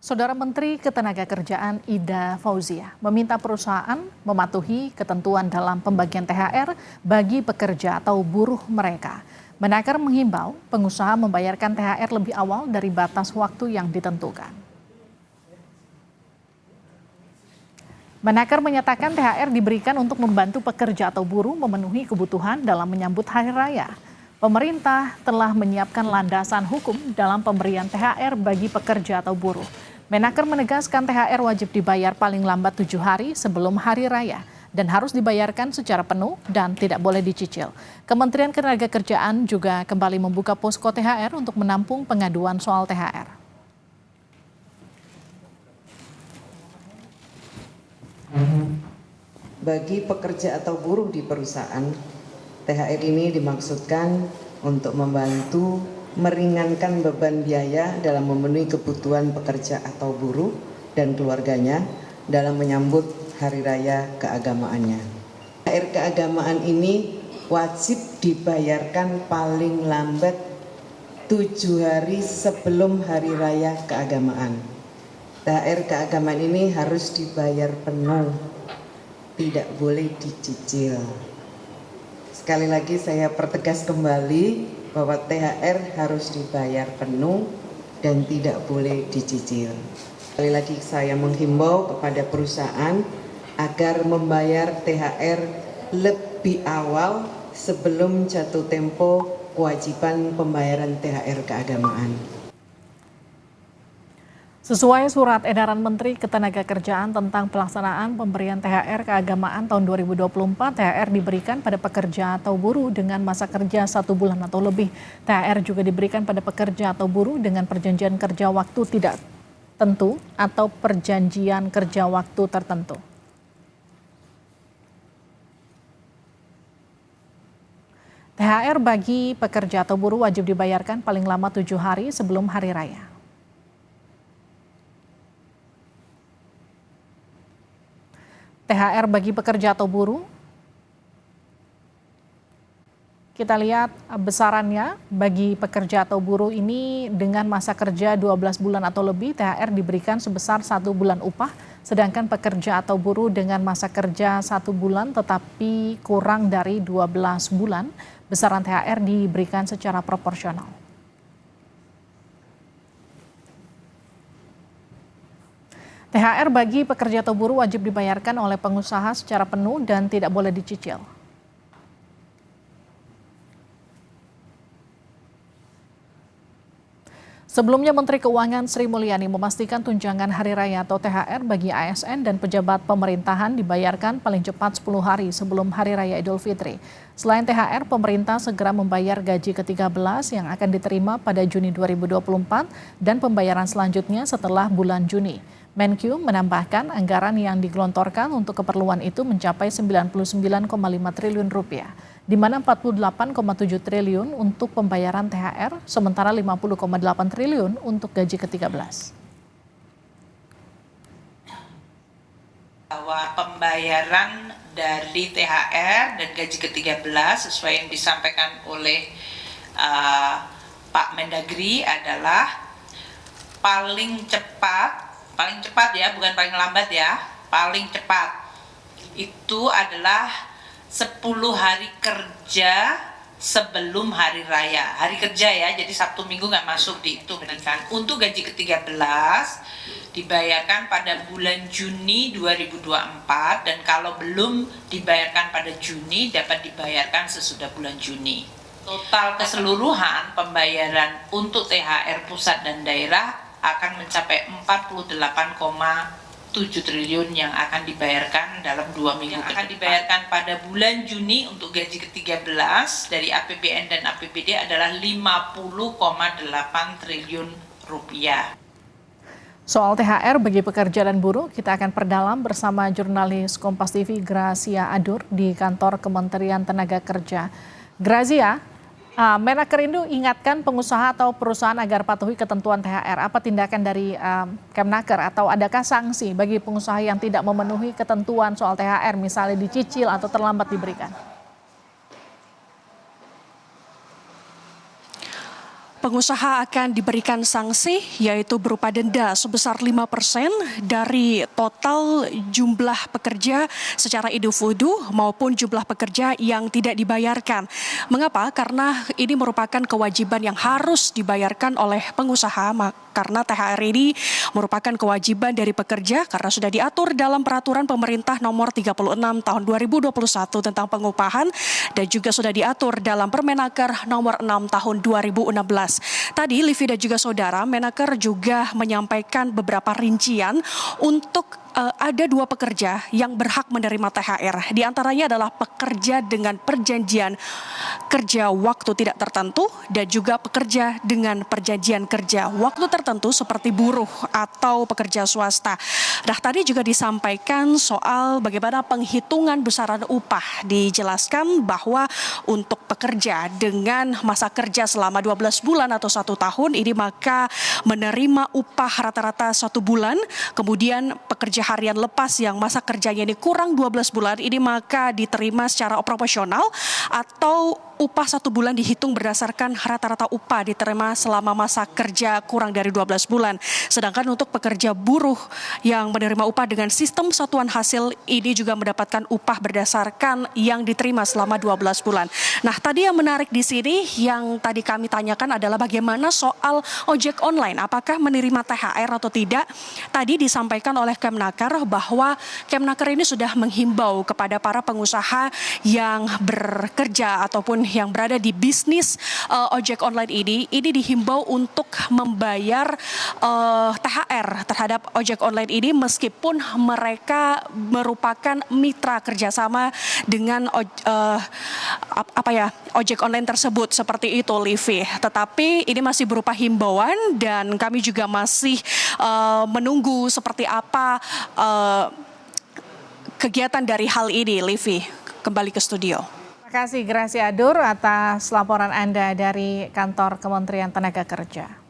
Saudara Menteri Ketenagakerjaan Ida Fauzia meminta perusahaan mematuhi ketentuan dalam pembagian THR bagi pekerja atau buruh mereka. Menaker menghimbau pengusaha membayarkan THR lebih awal dari batas waktu yang ditentukan. Menaker menyatakan THR diberikan untuk membantu pekerja atau buruh memenuhi kebutuhan dalam menyambut Hari Raya. Pemerintah telah menyiapkan landasan hukum dalam pemberian THR bagi pekerja atau buruh. Menaker menegaskan THR wajib dibayar paling lambat 7 hari sebelum Hari Raya dan harus dibayarkan secara penuh dan tidak boleh dicicil. Kementerian Ketenagakerjaan juga kembali membuka posko THR untuk menampung pengaduan soal THR. Bagi pekerja atau buruh di perusahaan, THR ini dimaksudkan untuk membantu meringankan beban biaya dalam memenuhi kebutuhan pekerja atau buruh dan keluarganya dalam menyambut Hari Raya keagamaannya. THR keagamaan ini wajib dibayarkan paling lambat 7 hari sebelum Hari Raya keagamaan. THR keagamaan ini harus dibayar penuh, tidak boleh dicicil. Sekali lagi saya pertegas kembali bahwa THR harus dibayar penuh dan tidak boleh dicicil. Sekali lagi saya menghimbau kepada perusahaan agar membayar THR lebih awal sebelum jatuh tempo kewajiban pembayaran THR keagamaan. Sesuai surat edaran Menteri Ketenagakerjaan tentang pelaksanaan pemberian THR keagamaan tahun 2024, THR diberikan pada pekerja atau buruh dengan masa kerja 1 bulan atau lebih. THR juga diberikan pada pekerja atau buruh dengan perjanjian kerja waktu tidak tentu atau perjanjian kerja waktu tertentu. THR bagi pekerja atau buruh wajib dibayarkan paling lama 7 hari sebelum Hari Raya. THR bagi pekerja atau buruh, kita lihat besarannya bagi pekerja atau buruh ini dengan masa kerja 12 bulan atau lebih, THR diberikan sebesar 1 bulan upah, sedangkan pekerja atau buruh dengan masa kerja 1 bulan tetapi kurang dari 12 bulan, besaran THR diberikan secara proporsional. THR bagi pekerja atau buruh wajib dibayarkan oleh pengusaha secara penuh dan tidak boleh dicicil. Sebelumnya Menteri Keuangan Sri Mulyani memastikan tunjangan Hari Raya atau THR bagi ASN dan pejabat pemerintahan dibayarkan paling cepat 10 hari sebelum Hari Raya Idul Fitri. Selain THR, pemerintah segera membayar gaji ke-13 yang akan diterima pada Juni 2024 dan pembayaran selanjutnya setelah bulan Juni. Menkyu menambahkan anggaran yang digelontorkan untuk keperluan itu mencapai 99,5 triliun rupiah, di mana 48,7 triliun untuk pembayaran THR, sementara 50,8 triliun untuk gaji ke-13. Bahwa pembayaran dari THR dan gaji ke-13 sesuai yang disampaikan oleh Pak Mendagri adalah paling cepat ya, bukan paling lambat ya, paling cepat itu adalah 10 hari kerja sebelum Hari Raya. Hari kerja ya, jadi Sabtu Minggu nggak masuk dihitung kan. Untuk gaji ke-13 dibayarkan pada bulan Juni 2024 dan kalau belum dibayarkan pada Juni dapat dibayarkan sesudah bulan Juni. Total keseluruhan pembayaran untuk THR pusat dan daerah akan mencapai 48,7 triliun yang akan dibayarkan dalam 2 minggu akan dibayarkan pada bulan Juni untuk gaji ke-13 dari APBN dan APBD adalah 50,8 triliun rupiah. Soal THR bagi pekerja dan buruh, kita akan perdalam bersama jurnalis Kompas TV Gracia Adur di kantor Kementerian Tenaga Kerja. Grazia, Menaker Indo ingatkan pengusaha atau perusahaan agar patuhi ketentuan THR. Apa tindakan dari Kemnaker atau adakah sanksi bagi pengusaha yang tidak memenuhi ketentuan soal THR, misalnya dicicil atau terlambat diberikan? pengusaha akan diberikan sanksi yaitu berupa denda sebesar 5% dari total jumlah pekerja secara individu maupun jumlah pekerja yang tidak dibayarkan. Mengapa? Karena ini merupakan kewajiban yang harus dibayarkan oleh pengusaha, karena THR ini merupakan kewajiban dari pekerja karena sudah diatur dalam peraturan pemerintah nomor 36 tahun 2021 tentang pengupahan dan juga sudah diatur dalam Permenaker nomor 6 tahun 2016. Tadi Livi dan juga saudara, Menaker juga menyampaikan beberapa rincian untuk ada 2 pekerja yang berhak menerima THR. Di antaranya adalah pekerja dengan perjanjian kerja waktu tidak tertentu dan juga pekerja dengan perjanjian kerja waktu tertentu seperti buruh atau pekerja swasta. Nah, tadi juga disampaikan soal bagaimana penghitungan besaran upah. Dijelaskan bahwa untuk pekerja dengan masa kerja selama 12 bulan atau 1 tahun ini maka menerima upah rata-rata 1 bulan. Kemudian pekerja harian lepas yang masa kerjanya ini kurang 12 bulan ini maka diterima secara proporsional atau upah 1 bulan dihitung berdasarkan rata-rata upah diterima selama masa kerja kurang dari 12 bulan. Sedangkan untuk pekerja buruh yang menerima upah dengan sistem satuan hasil ini juga mendapatkan upah berdasarkan yang diterima selama 12 bulan. Nah, tadi yang menarik di sini yang tadi kami tanyakan adalah bagaimana soal ojek online. Apakah menerima THR atau tidak? Tadi disampaikan oleh Kemnaker bahwa Kemnaker ini sudah menghimbau kepada para pengusaha yang bekerja ataupun yang berada di bisnis ojek online ini dihimbau untuk membayar THR terhadap ojek online ini meskipun mereka merupakan mitra kerjasama dengan ojek online tersebut seperti itu, Livi. Tetapi ini masih berupa himbauan dan kami juga masih menunggu seperti apa kegiatan dari hal ini, Livi. Kembali ke studio. Terima kasih Gracia Adur atas laporan Anda dari kantor Kementerian Tenaga Kerja.